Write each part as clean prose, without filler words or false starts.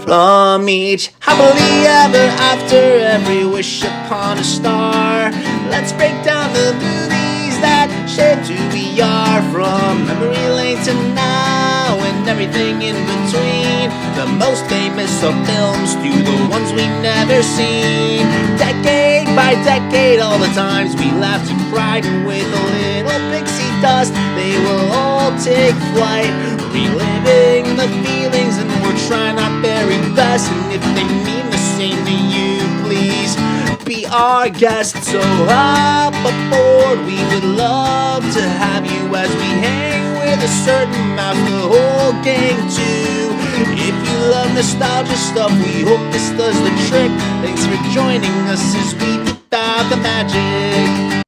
From each happily ever after, every wish upon a star. Let's break down the movies that shaped who we are. From memory lane to now and everything in between. The most famous of films to the ones we've never seen. Decade by decade, all the times we laughed and cried. And with a little pixie dust, they will all take flight. Reliving the feelings, and we're trying our very best. And if they mean the same to you, please be our guest. So hop aboard, we would love to have you as we hang with a certain mouth, the whole gang too. If you love nostalgia stuff, we hope this does the trick. Thanks for joining us as we deep dive the magic.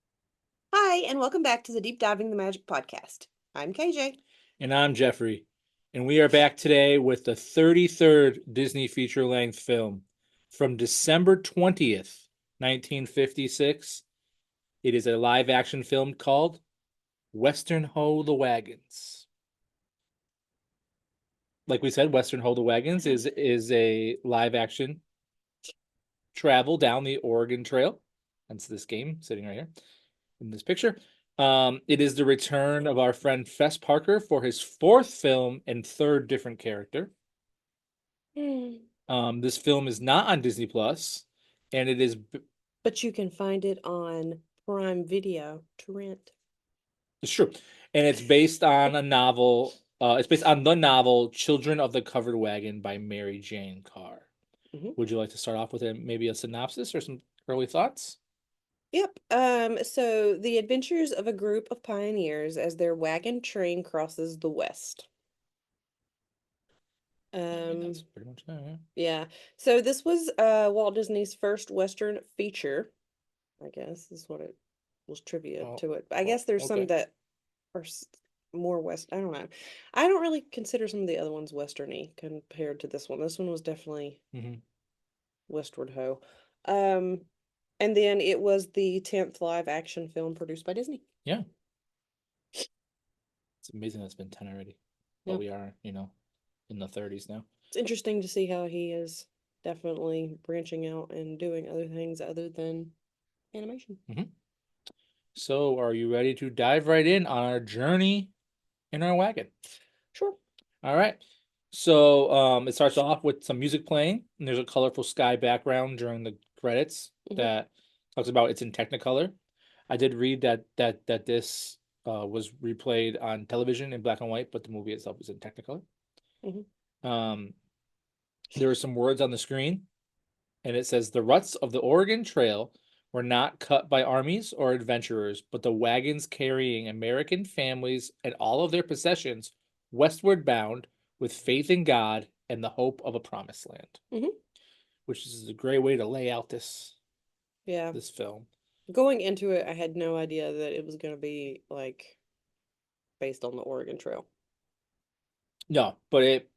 Hi, and welcome back to the Deep Diving the Magic podcast. I'm KJ. And I'm Jeffrey. And we are back today with the 33rd Disney feature-length film from December 20th, 1956. It is a live-action film called Western Ho the Wagons. Like we said, Western Ho the Wagons is a live-action travel down the Oregon Trail. That's this game sitting right here in this picture. It is the return of our friend Fess Parker for his fourth film and third different character. This film is not on Disney Plus, and it is. But you can find it on Prime Video to rent. It's true, and it's based on a novel. It's based on the novel "Children of the Covered Wagon" by Mary Jane Carr. Mm-hmm. Would you like to start off with maybe a synopsis or some early thoughts? Yep. So the adventures of a group of pioneers as their wagon train crosses the West. That's pretty much that. Yeah. So this was Walt Disney's first Western feature. I guess is what it was trivia to it. I guess there's some that are more West. I don't know. I don't really consider some of the other ones Westerny compared to this one. This one was definitely Westward Ho. And then it was the 10th live action film produced by Disney. Yeah. It's amazing that's been 10 already. But we are, in the 30s now. It's interesting to see how he is definitely branching out and doing other things other than animation. So, are you ready to dive right in on our journey in our wagon? Sure. All right. So, it starts off with some music playing, and there's a colorful sky background during the credits that talks about it's in Technicolor. I did read that this was replayed on television in black and white, but the movie itself was in Technicolor. There were some words on the screen, and it says the ruts of the Oregon Trail were not cut by armies or adventurers, but the wagons carrying American families and all of their possessions westward bound with faith in God and the hope of a promised land. Which is a great way to lay out this film. Going into it, I had no idea that it was going to be like based on the Oregon Trail. No, but it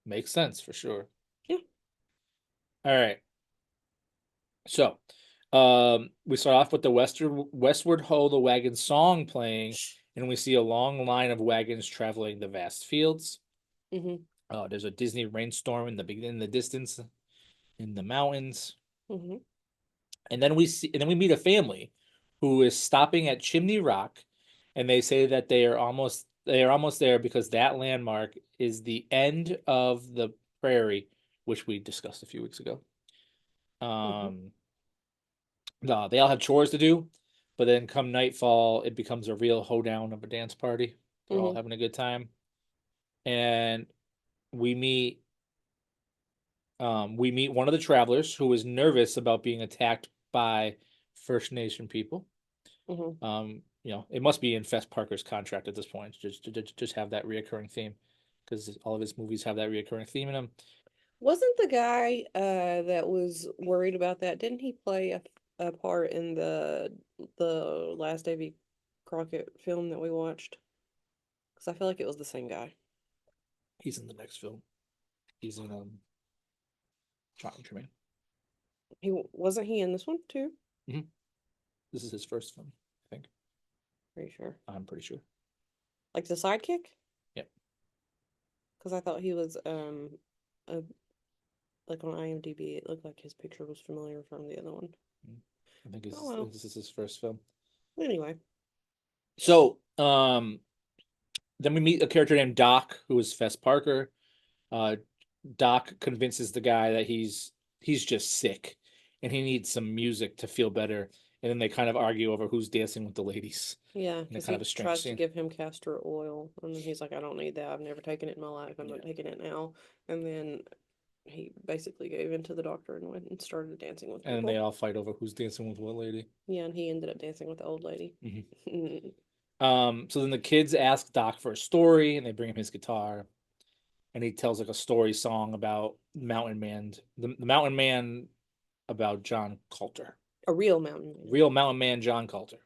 makes sense for sure. Yeah. All right. So, we start off with the Westward Ho the Wagon song playing, and we see a long line of wagons traveling the vast fields. There's a Disney rainstorm in the distance, in the mountains. And then we meet a family who is stopping at Chimney Rock, and they say that they are almost there because that landmark is the end of the prairie, which we discussed a few weeks ago. They all have chores to do, but then come nightfall, it becomes a real hoedown of a dance party. They're all having a good time, and we meet one of the travelers who is nervous about being attacked by First Nation people. It must be in Fess Parker's contract at this point, just have that reoccurring theme, because all of his movies have that reoccurring theme in them. Wasn't the guy that was worried about that? Didn't he play a part in the last Davy Crockett film that we watched? Because I feel like it was the same guy. He's in the next film. He's in John Tremaine. Wasn't he in this one too? This is his first film, I think. Are you sure? I'm pretty sure. Like the sidekick? Yep. Because I thought he was a like on IMDb, it looked like his picture was familiar from the other one. I think Oh well. this is his first film. Anyway. So, then we meet a character named Doc, who is Fess Parker. Doc convinces the guy that he's just sick and he needs some music to feel better. And then they kind of argue over who's dancing with the ladies. Yeah, In a because kind he of a strange tries to scene. give him castor oil, and then he's like, "I don't need that. I've never taken it in my life. I'm not taking it now." And then he basically gave in to the doctor and went and started dancing with And then people. they all fight over who's dancing with what lady. Yeah, and he ended up dancing with the old lady. So then the kids ask Doc for a story, and they bring him his guitar, and he tells like a story song about Mountain Man, the Mountain Man about John Coulter, A real mountain man. real Mountain Man John Coulter.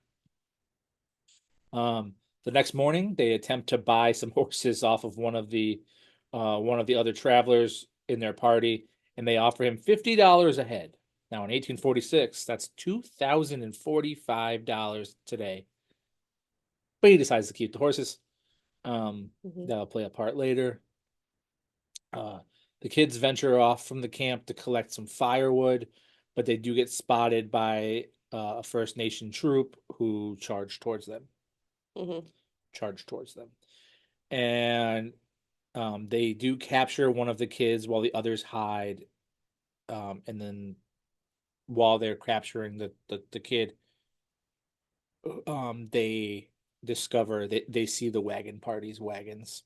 The next morning, they attempt to buy some horses off of one of the other travelers in their party, and they offer him $50 a head. Now, in 1846, that's $2,045 today. But he decides to keep the horses. That'll play a part later. The kids venture off from the camp to collect some firewood, but they do get spotted by a First Nation troop who charge towards them. And they do capture one of the kids while the others hide. And then while they're capturing the kid, they discover that they see the wagon party's wagons.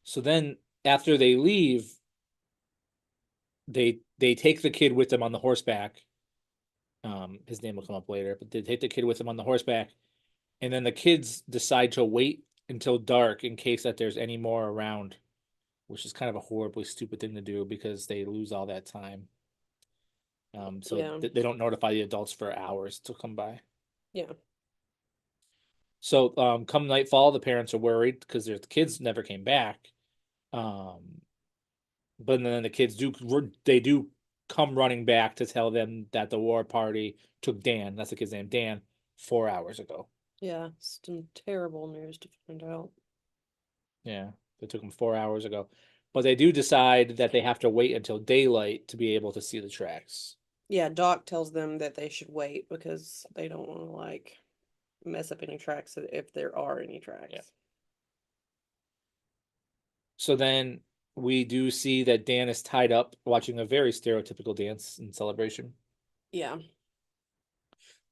So then after they leave, they take the kid with them on the horseback. His name will come up later, but they take the kid with them on the horseback, and then the kids decide to wait until dark in case that there's any more around, which is kind of a horribly stupid thing to do because they lose all that time. So Yeah. they don't notify the adults for hours to come by. Yeah. So come nightfall, the parents are worried because their kids never came back. But then the kids do come running back to tell them that the war party took Dan, that's the kid's name, Dan, 4 hours ago. Yeah, some terrible news to find out. Yeah, they took him 4 hours ago. But they do decide that they have to wait until daylight to be able to see the tracks. Yeah, Doc tells them that they should wait because they don't want to like mess up any tracks if there are any tracks. Yeah. So then we do see that Dan is tied up watching a very stereotypical dance in Celebration. Yeah.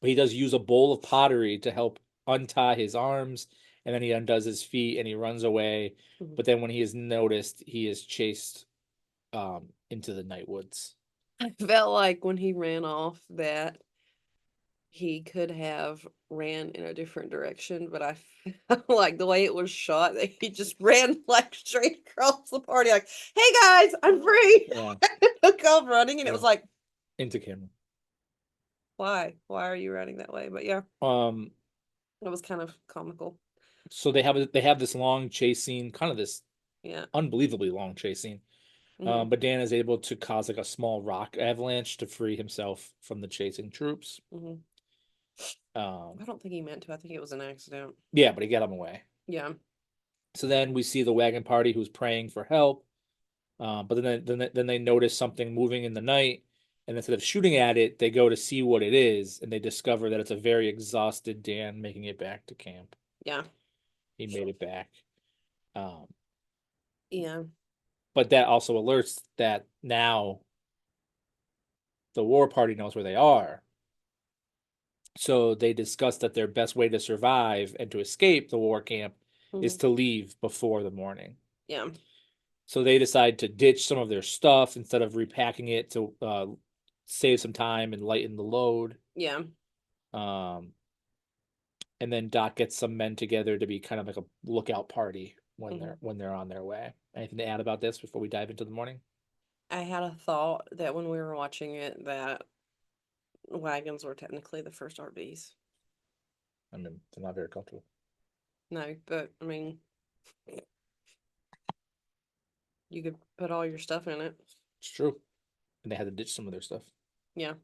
But he does use a bowl of pottery to help untie his arms, and then he undoes his feet and he runs away. But then when he is noticed, he is chased into the night woods. I felt like when he ran off that he could have ran in a different direction, but I felt like the way it was shot that he just ran like straight across the party, like, "Hey guys, I'm free!" Yeah. Took off running, and it was like, into camera. why are you running that way? But yeah, it was kind of comical. So they have this long chase scene, kind of this unbelievably long chase scene. But Dan is able to cause like a small rock avalanche to free himself from the chasing troops. I don't think he meant to. I think it was an accident. Yeah, but he got him away. Yeah. So then we see the wagon party who's praying for help. But then they notice something moving in the night, and instead of shooting at it, they go to see what it is, and they discover that it's a very exhausted Dan making it back to camp. Yeah. He made it back. Yeah. But that also alerts that now the war party knows where they are. So they discuss that their best way to survive and to escape the war camp is to leave before the morning. Yeah. So they decide to ditch some of their stuff instead of repacking it to save some time and lighten the load. Yeah. And then Doc gets some men together to be kind of like a lookout party when they're on their way. Anything to add about this before we dive into the morning? I had a thought that when we were watching it that wagons were technically the first RVs. I mean, they're not very comfortable. No, but I mean, you could put all your stuff in it. It's true. And they had to ditch some of their stuff. Yeah.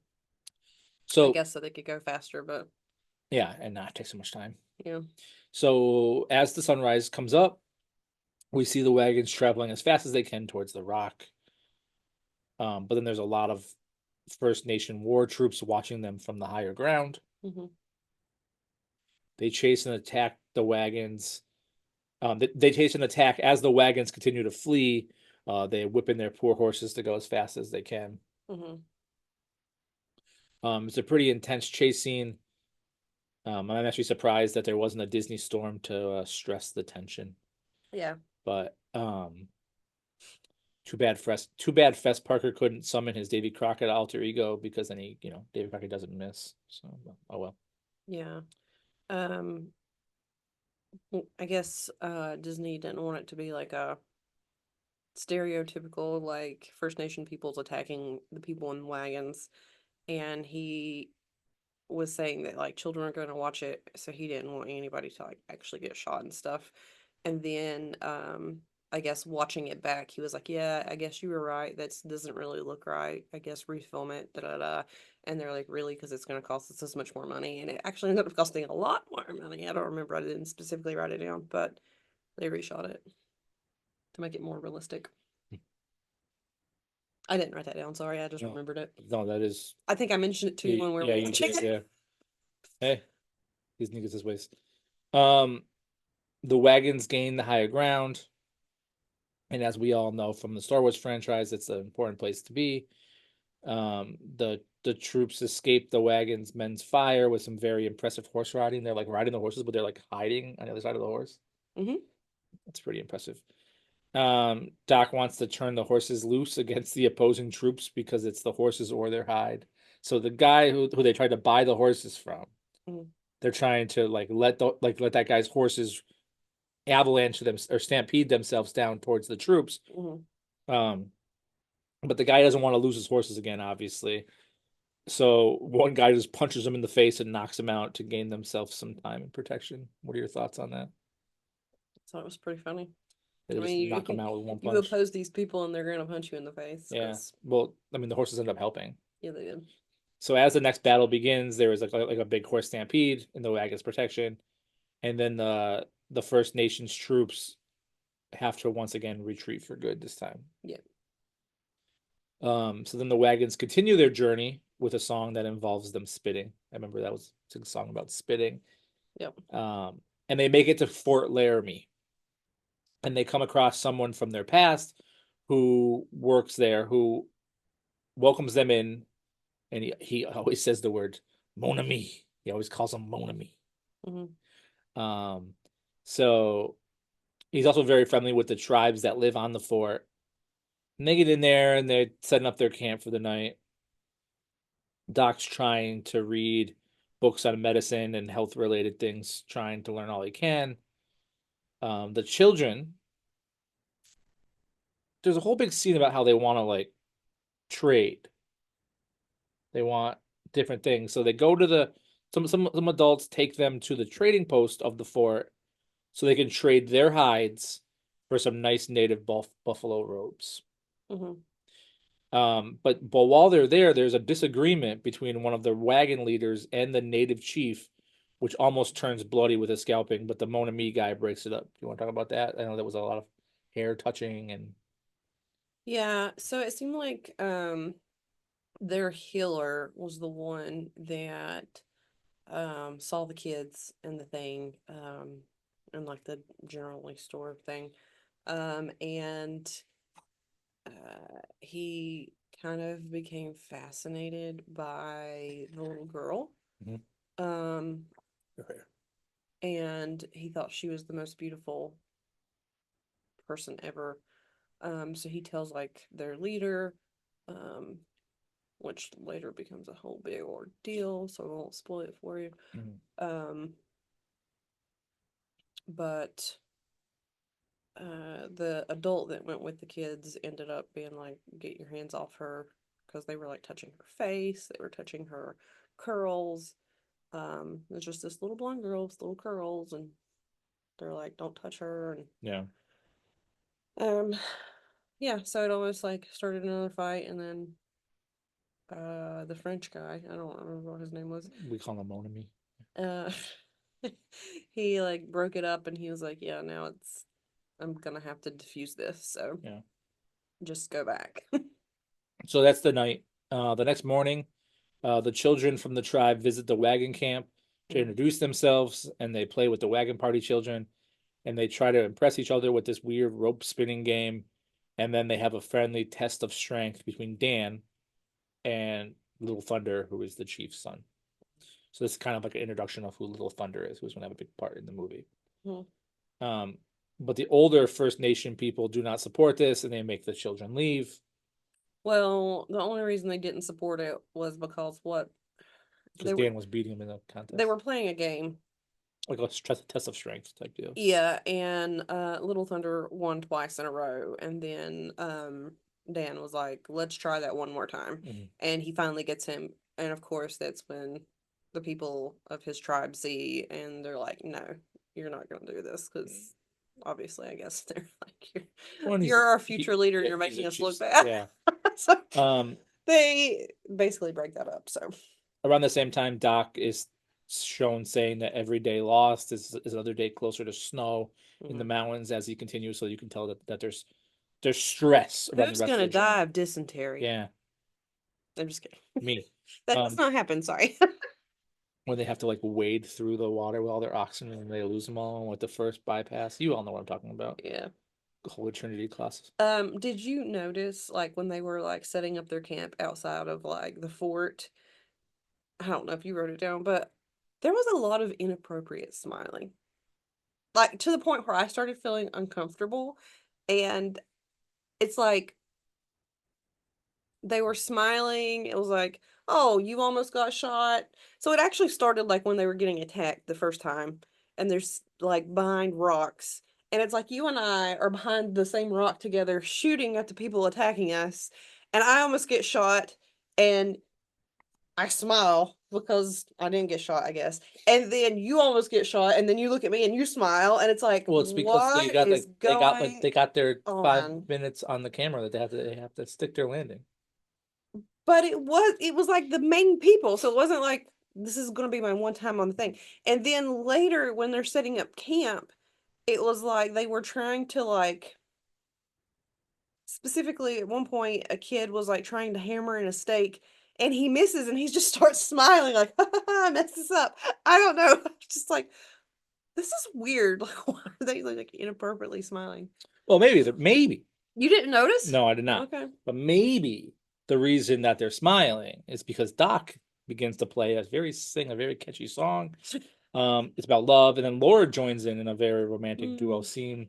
So I guess so they could go faster, but yeah, and not take so much time. yeah. So as the sunrise comes up, we see the wagons traveling as fast as they can towards the rock. But then there's a lot of First Nation war troops watching them from the higher ground. Mm-hmm. They chase and attack the wagons. They chase and attack as the wagons continue to flee. They whip in their poor horses to go as fast as they can. Mm-hmm. It's a pretty intense chase scene. I'm actually surprised that there wasn't a Disney storm to stress the tension. Yeah. But too bad Fess Parker couldn't summon his Davy Crockett alter ego, because then Davy Crockett doesn't miss. So oh well. Yeah. I guess Disney didn't want it to be like a stereotypical like First Nation peoples attacking the people in wagons, and he was saying that like children are going to watch it, so he didn't want anybody to like actually get shot and stuff. And then I guess watching it back, he was like, "Yeah, I guess you were right. That doesn't really look right. I guess refilm it." Da da da. And they're like, "Really? Because it's going to cost us this much more money." And it actually ended up costing a lot more money. I don't remember. I didn't specifically write it down, but they reshot it to make it more realistic. I didn't write that down. Sorry, I just No. remembered it. No, that is. I think I mentioned it to you when we were Yeah, you watching did. it. Yeah. Hey, these niggas is waste. The wagons gain the higher ground, and as we all know from the Star Wars franchise, it's an important place to be. The troops escape the wagons' men's fire with some very impressive horse riding. They're like riding the horses, but they're like hiding on the other side of the horse. Mm-hmm. That's pretty impressive. Doc wants to turn the horses loose against the opposing troops because it's the horses or their hide. So the guy who they tried to buy the horses from, Mm-hmm. they're trying to like let that guy's horses avalanche them or stampede themselves down towards the troops. Mm-hmm. But the guy doesn't want to lose his horses again, obviously. So one guy just punches him in the face and knocks him out to gain themselves some time and protection. What are your thoughts on that? So it was pretty funny. They I just mean, knock him out with one you punch. oppose these people and they're going to punch you in the face. Yeah. 'Cause, Well, I mean, the horses end up helping. yeah, they did. So as the next battle begins, there is like a big horse stampede in the wagon's protection, and then the First Nations troops have to once again retreat for good this time. Yeah. So then the wagons continue their journey with a song that involves them spitting. I remember that was a song about spitting. Yep. And they make it to Fort Laramie, and they come across someone from their past who works there, who welcomes them in, and he always says the word mon ami. He always calls them mon ami. Mm-hmm. So he's also very friendly with the tribes that live on the fort. And they get in there and they're setting up their camp for the night. Doc's trying to read books on medicine and health related things, trying to learn all he can. The children, there's a whole big scene about how they want to like trade. They want different things. So they go to some adults take them to the trading post of the fort so they can trade their hides for some nice native buffalo robes. Mm-hmm. But while they're there, there's a disagreement between one of the wagon leaders and the native chief, which almost turns bloody with a scalping, but the Mon Ami guy breaks it up. You want to talk about that? I know there was a lot of hair touching and Yeah, so it seemed like their healer was the one that saw the kids and the thing in like the generally store thing. And he kind of became fascinated by the little girl. Mhm. And he thought she was the most beautiful person ever. So he tells like their leader, which later becomes a whole big ordeal, so I won't spoil it for you. Mhm. But the adult that went with the kids ended up being like, "Get your hands off her," because they were like touching her face, they were touching her curls. It's just this little blonde girl with little curls, and they're like, "Don't touch her." And Yeah. yeah, so it almost like started another fight, and then the French guy, I don't remember what his name was. We call him Mon Ami. Uh, he like broke it up, and he was like, "Yeah, now I'm gonna have to defuse this, so Yeah. just go back." So that's the night. The next morning, the children from the tribe visit the wagon camp to introduce themselves, and they play with the wagon party children, and they try to impress each other with this weird rope spinning game. And then they have a friendly test of strength between Dan and Little Thunder, who is the chief's son. So this is kind of like an introduction of who Little Thunder is, who's going to have a big part in the movie. But the older First Nation people do not support this, and they make the children leave. Well, the only reason they didn't support it was because what? Because Dan was beating him in the contest. They were playing a game. Like a test of strength type deal. Yeah, and Little Thunder won twice in a row, and then Dan was like, "Let's try that one more time," and he finally gets him. And of course, that's when the people of his tribe see, and they're like, "No, you're not going to do this," because obviously, I guess they're like, "You're our future leader. You're making us look bad." Yeah. So they basically break that up. So around the same time, Doc is shown saying that every day lost is another day closer to snow in the mountains as he continues. So you can tell that there's stress around who's the rest gonna of the die of dysentery? Yeah, I'm just kidding. me. That does not happen. Sorry. When they have to like wade through the water with all their oxygen and they lose them all with the first bypass. You all know what I'm talking about. Yeah. Holy Trinity classes. Did you notice like when they were like setting up their camp outside of like the fort? I don't know if you wrote it down, but there was a lot of inappropriate smiling. Like to the point where I started feeling uncomfortable, and it's like they were smiling. It was like, "Oh, you almost got shot." So it actually started like when they were getting attacked the first time, and there's like behind rocks, and it's like you and I are behind the same rock together shooting at the people attacking us, and I almost get shot, and I smile because I didn't get shot, I guess. And then you almost get shot, and then you look at me and you smile, and it's like, Well, it's because what is going they got their on? 5 minutes on the camera that they have to stick their landing. But it was like the main people, so it wasn't like this is going to be my one time on the thing. And then later when they're setting up camp, it was like they were trying to like specifically at one point a kid was like trying to hammer in a stake and he misses and he just starts smiling like I messed this up. I don't know. Just like this is weird. Like why are they like inappropriately smiling? Well, maybe. You didn't notice? No, I did not. Okay. But maybe the reason that they're smiling is because Doc begins to play sing a very catchy song. It's about love, and then Laura joins in a very romantic duo scene,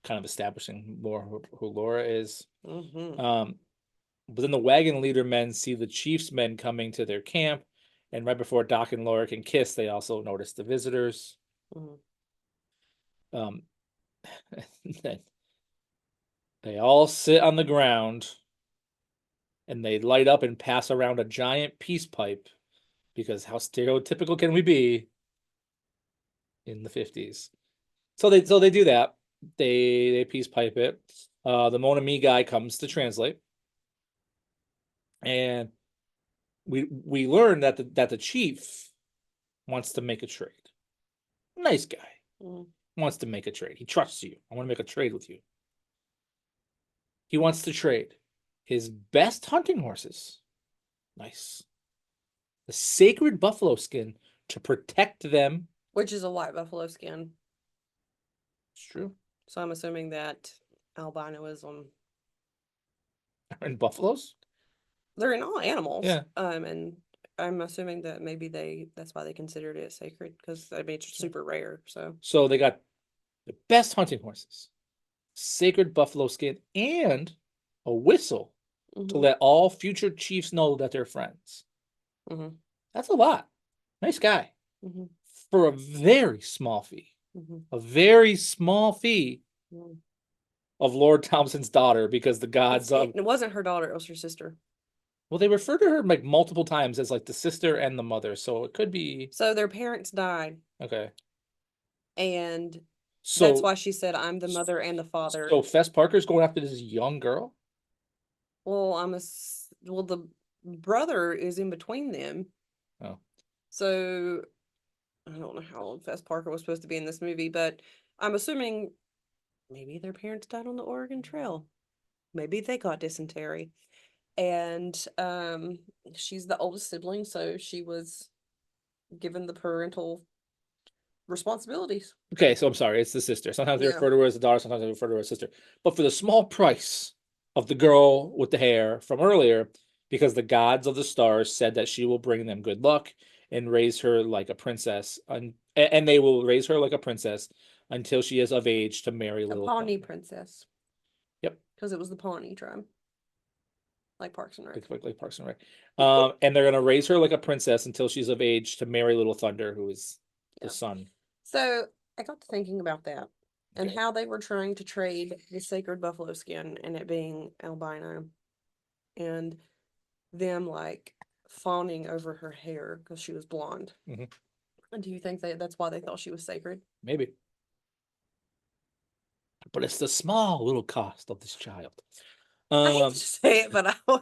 kind of establishing more who Laura is. But then the wagon leader men see the chief's men coming to their camp, and right before Doc and Laura can kiss, they also notice the visitors. Then they all sit on the ground, and they light up and pass around a giant peace pipe, because how stereotypical can we be in the 50s? So they do that. They peace pipe it. The Mona Me guy comes to translate, and we learn that the chief wants to make a trade. Nice guy. Wants to make a trade. He trusts you. I want to make a trade with you. He wants to trade his best hunting horses. Nice. The sacred buffalo skin to protect them. Which is a white buffalo skin. It's true. So I'm assuming that albinism. And buffaloes? They're in all animals. Yeah. And I'm assuming that maybe that's why they considered it sacred, because I mean it's super rare. So they got the best hunting horses, sacred buffalo skin, and a whistle to let all future chiefs know that they're friends. That's a lot. Nice guy. For a very small fee. A very small fee of Lord Thompson's daughter, because the gods of... It wasn't her daughter, it was her sister. Well, they refer to her like multiple times as like the sister and the mother, so it could be... So their parents died. Okay. And that's why she said, I'm the mother and the father. So Fess Parker's going after this young girl? Well, the brother is in between them. Oh. So I don't know how old Fess Parker was supposed to be in this movie, but I'm assuming maybe their parents died on the Oregon Trail. maybe they got dysentery. And she's the oldest sibling, so she was given the parental responsibilities. Okay, so I'm sorry, it's the sister. Sometimes they Yeah. refer to her as the daughter, sometimes they refer to her as sister. But for the small price of the girl with the hair from earlier, because the gods of the stars said that she will bring them good luck and raise her like a princess, and they will raise her like a princess until she is of age to marry A little Pawnee Thunder. princess. Yep. Because it was the Pawnee tribe. Like Parks and Rec. Like Parks and Rec. And they're gonna raise her like a princess until she's of age to marry little Thunder, who is the son. So I got to thinking about that and Okay. how they were trying to trade the sacred buffalo skin and it being albino and them like fawning over her hair because she was blonde. Mhm. And do you think that's why they thought she was sacred? Maybe. But it's the small little cost of this child. I hate to say it, but I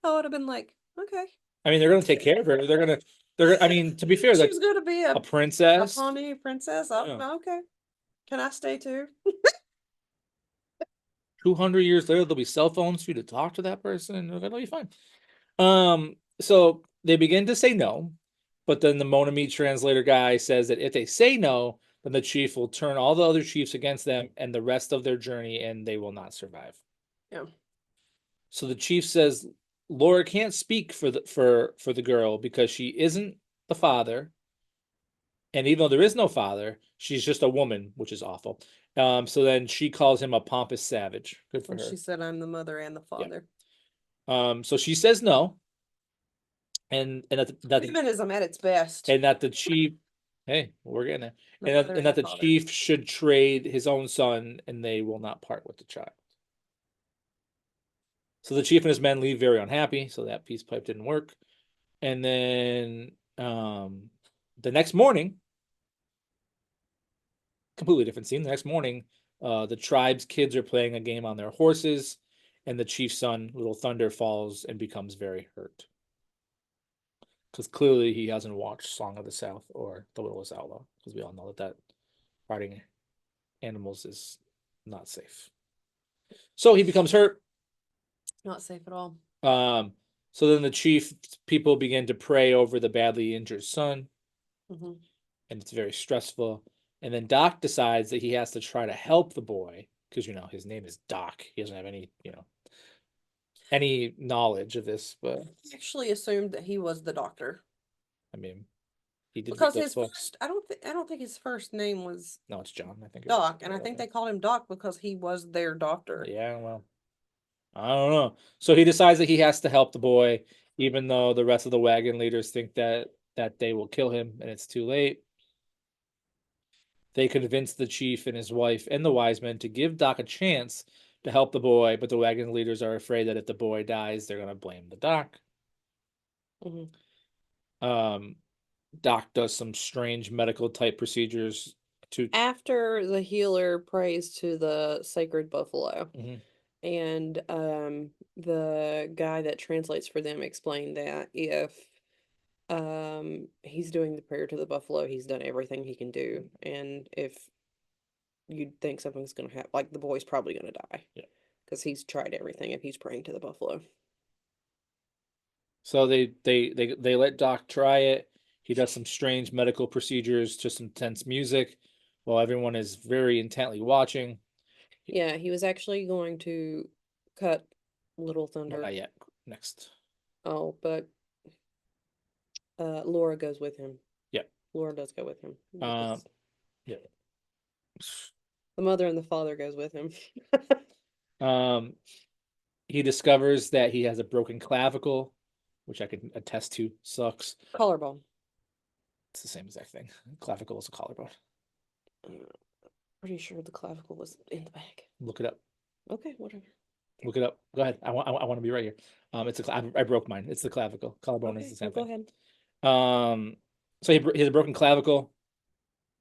would have been like, okay. I mean, they're gonna take care of her. I mean, to be fair, She was gonna be a a princess. Pawnee princess. Oh, Yeah. okay. Can I stay too? 200 years later, there'll be cell phones for you to talk to that person. That'll be fine. So they begin to say no, but then the Monami translator guy says that if they say no, then the chief will turn all the other chiefs against them and the rest of their journey, and they will not survive. Yeah. So the chief says Laura can't speak for the girl because she isn't the father, and even though there is no father, she's just a woman, which is awful. So then she calls him a pompous savage. Good for And her. she said, I'm the mother and the father. So she says no, and that Feminism at its best. and that the chief, hey, we're getting there, The and mother and that the the father. chief should trade his own son, and they will not part with the child. So the chief and his men leave very unhappy. So that peace pipe didn't work, and then the next morning, completely different scene. The next morning, the tribe's kids are playing a game on their horses, and the chief's son, Little Thunder, falls and becomes very hurt. Because clearly he hasn't watched Song of the South or The Littlest Outlaw, because we all know that riding animals is not safe. So he becomes hurt. Not safe at all. So then the chief people begin to pray over the badly injured son, Mhm. and it's very stressful. And then Doc decides that he has to try to help the boy because his name is Doc. He doesn't have any knowledge of this, but I actually assumed that he was the doctor I mean, he did because the his book. first, I don't think his first name was No, it's John. I think Doc, and I think they called him Doc because he was their doctor. Yeah, well, I don't know. So he decides that he has to help the boy, even though the rest of the wagon leaders think that they will kill him, and it's too late. They convince the chief and his wife and the wise men to give Doc a chance to help the boy, but the wagon leaders are afraid that if the boy dies, they're gonna blame the Doc. Mhm. Doc does some strange medical type procedures to. After the healer prays to the sacred buffalo, Mhm. and the guy that translates for them explained that if he's doing the prayer to the buffalo, he's done everything he can do, and if you'd think something's gonna happen, like the boy's probably gonna die, Yeah. because he's tried everything if he's praying to the buffalo. So they let Doc try it. He does some strange medical procedures to some tense music while everyone is very intently watching. Yeah, he was actually going to cut Little Well, Thunder. not yet. Next. Oh, but Laura goes with him. Yeah. Laura does go with him. Yeah. The mother and the father goes with him. He discovers that he has a broken clavicle, which I can attest to sucks. Collarbone. It's the same exact thing. Clavicle is a collarbone. Pretty sure the clavicle was in the back. Look it up. Okay, whatever. Look it up. Go ahead. I want to be right here. I broke mine. It's the clavicle. Collarbone Okay, is the same well, thing. go ahead. So he has a broken clavicle,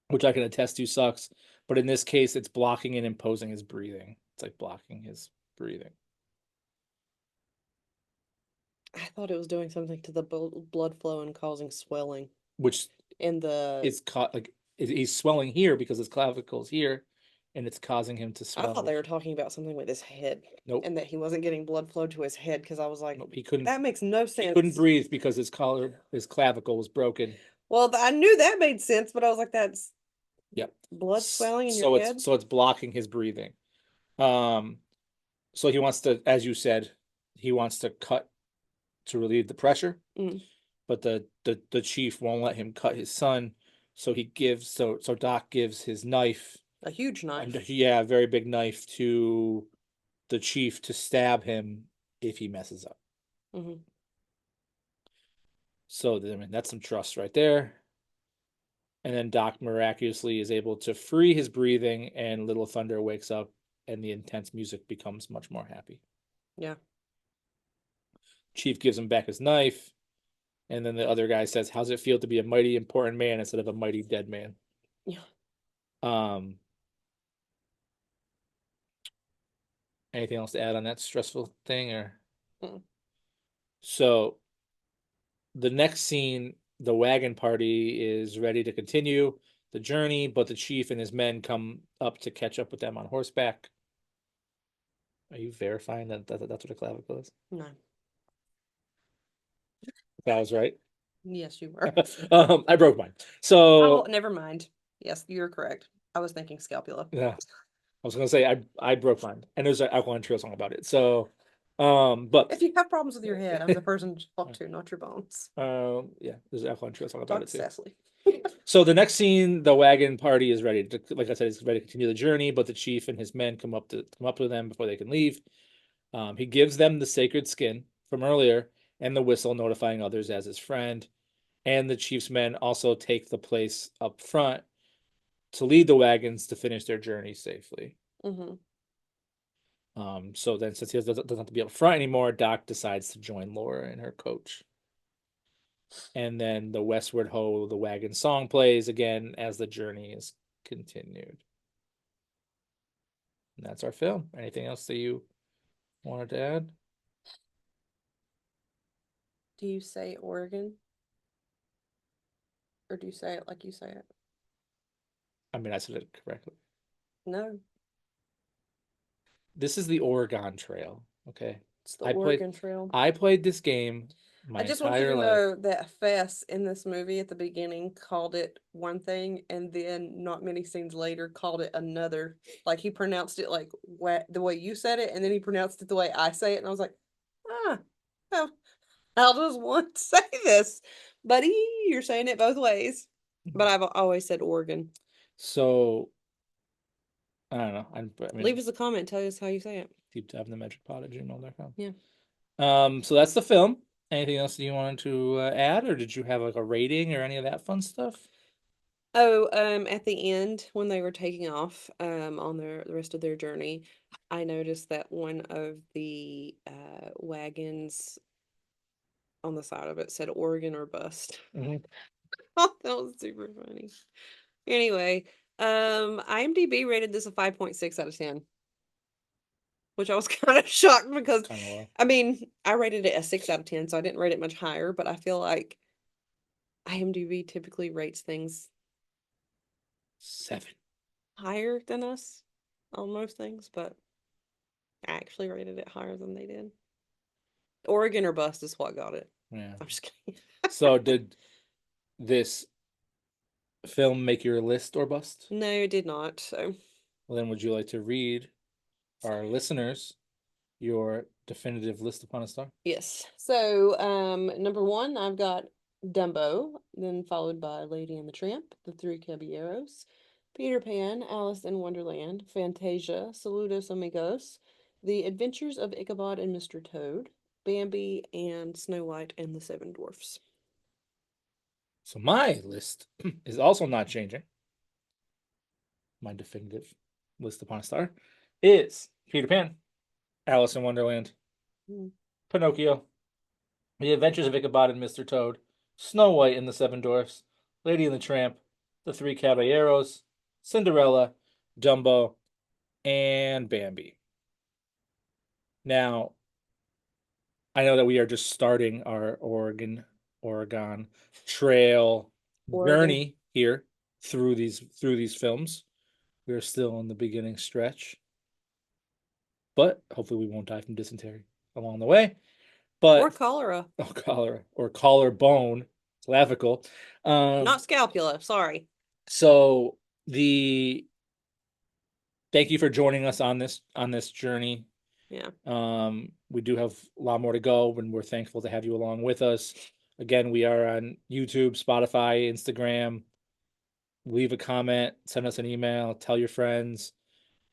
which I can attest to sucks. But in this case, it's blocking and imposing his breathing. It's like blocking his breathing. I thought it was doing something to the blood flow and causing swelling. Which in the is caught like he's swelling here because his clavicle's here, and it's causing him to I swell. thought they were talking about something with his head. Nope. And that he wasn't getting blood flow to his head because I was like, Nope, he couldn't. that makes no He sense. couldn't breathe because his clavicle was broken. Well, I knew that made sense, but I was like, that's Yep. blood swelling in So your it's head. so it's blocking his breathing. So he wants to, as you said, he wants to cut to relieve the pressure, but the chief won't let him cut his son. So Doc gives his knife, A huge knife. yeah, a very big knife to the chief to stab him if he messes up. So I mean that's some trust right there. And then Doc miraculously is able to free his breathing, and Little Thunder wakes up, and the intense music becomes much more happy. Yeah. Chief gives him back his knife, and then the other guy says, "How's it feel to be a mighty important man instead of a mighty dead man?" Yeah. Anything else to add on that stressful thing, or? So the next scene, the wagon party is ready to continue the journey, but the chief and his men come up to catch up with them on horseback. Are you verifying that's what a clavicle is? No. That was right. Yes, you were. I broke mine. So never mind. Yes, you're correct. I was thinking scapula. yeah, I was gonna say I broke mine, and there's an Alkaline Trio song about it. So, but if you have problems with your head, I'm the person to talk to, not your bones. Yeah, there's an Alkaline Trio song about Talk it too. Cecily. So the next scene, the wagon party is ready to, like I said, is ready to continue the journey, but the chief and his men come up to them before they can leave. He gives them the sacred skin from earlier and the whistle, notifying others as his friend. And the chief's men also take the place up front to lead the wagons to finish their journey safely. So then, since he doesn't have to be up front anymore, Doc decides to join Laura and her coach. And then the Westward Ho, the wagon song plays again as the journey is continued. And that's our film. Anything else that you wanted to add? Do you say Oregon? Or do you say it like you say it? I mean, I said it correctly. No. This is the Oregon Trail. Okay. It's the Oregon Trail. I played this game I just want you to know that Fess in this movie at the beginning called it one thing, and then not many scenes later called it another. Like he pronounced it like the way you said it, and then he pronounced it the way I say it, and I was like, how does one say this? Buddy, you're saying it both ways. But I've always said Oregon. So I don't know. I mean, leave us a comment. Tell us how you say it. Deep dive in the magic pod at gmail.com. Yeah. So that's the film. Anything else that you wanted to add, or did you have like a rating or any of that fun stuff? Oh, at the end when they were taking off on the rest of their journey, I noticed that one of the wagons on the side of it said Oregon or bust. Oh, that was super funny. Anyway, IMDb rated this a 5.6 out of 10. Which I was kind of shocked because I mean, I rated it a 6 out of 10, so I didn't rate it much higher, but I feel like IMDb typically rates things 7 higher than us on most things, but I actually rated it higher than they did. Oregon or bust is what got it. Yeah. I'm just kidding. So did this film make your list or bust? No, it did not. So well, then would you like to read our listeners your definitive list upon a star? Yes. So number 1, I've got Dumbo, then followed by Lady and the Tramp, The Three Caballeros, Peter Pan, Alice in Wonderland, Fantasia, Saludos Amigos, The Adventures of Ichabod and Mr. Toad, Bambi, and Snow White and the Seven Dwarfs. So my list is also not changing. My definitive list upon a star is Peter Pan, Alice in Wonderland, Pinocchio, The Adventures of Ichabod and Mr. Toad, Snow White and the Seven Dwarfs, Lady and the Tramp, The Three Caballeros, Cinderella, Dumbo, and Bambi. Now, I know that we are just starting our Oregon Trail journey here through these films. We're still in the beginning stretch, but hopefully we won't die from dysentery along the way. Or But cholera. oh, cholera or collarbone, clavicle. Not scapula, sorry. So the thank you for joining us on this journey. Yeah. We do have a lot more to go, and we're thankful to have you along with us. Again, we are on YouTube, Spotify, Instagram. Leave a comment, send us an email, tell your friends.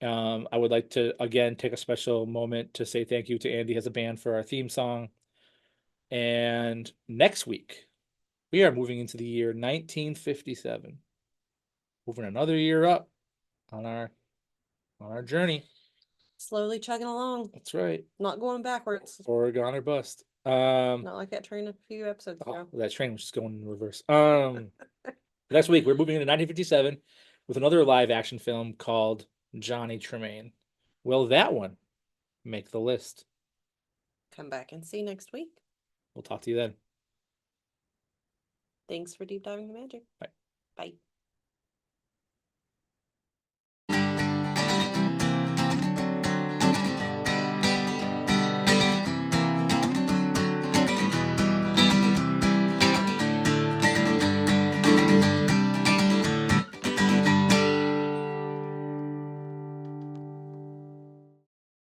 I would like to again take a special moment to say thank you to Andy Has a Band for our theme song. And next week, we are moving into the year 1957. Moving another year up on our journey. Slowly chugging along. That's right. Not going backwards. Oregon or bust. Not like that train a few episodes ago. That train was just going in reverse. Next week we're moving into 1957 with another live action film called Johnny Tremaine. Will that one make the list? Come back and see next week. We'll talk to you then. Thanks for deep diving the magic. Bye. Bye.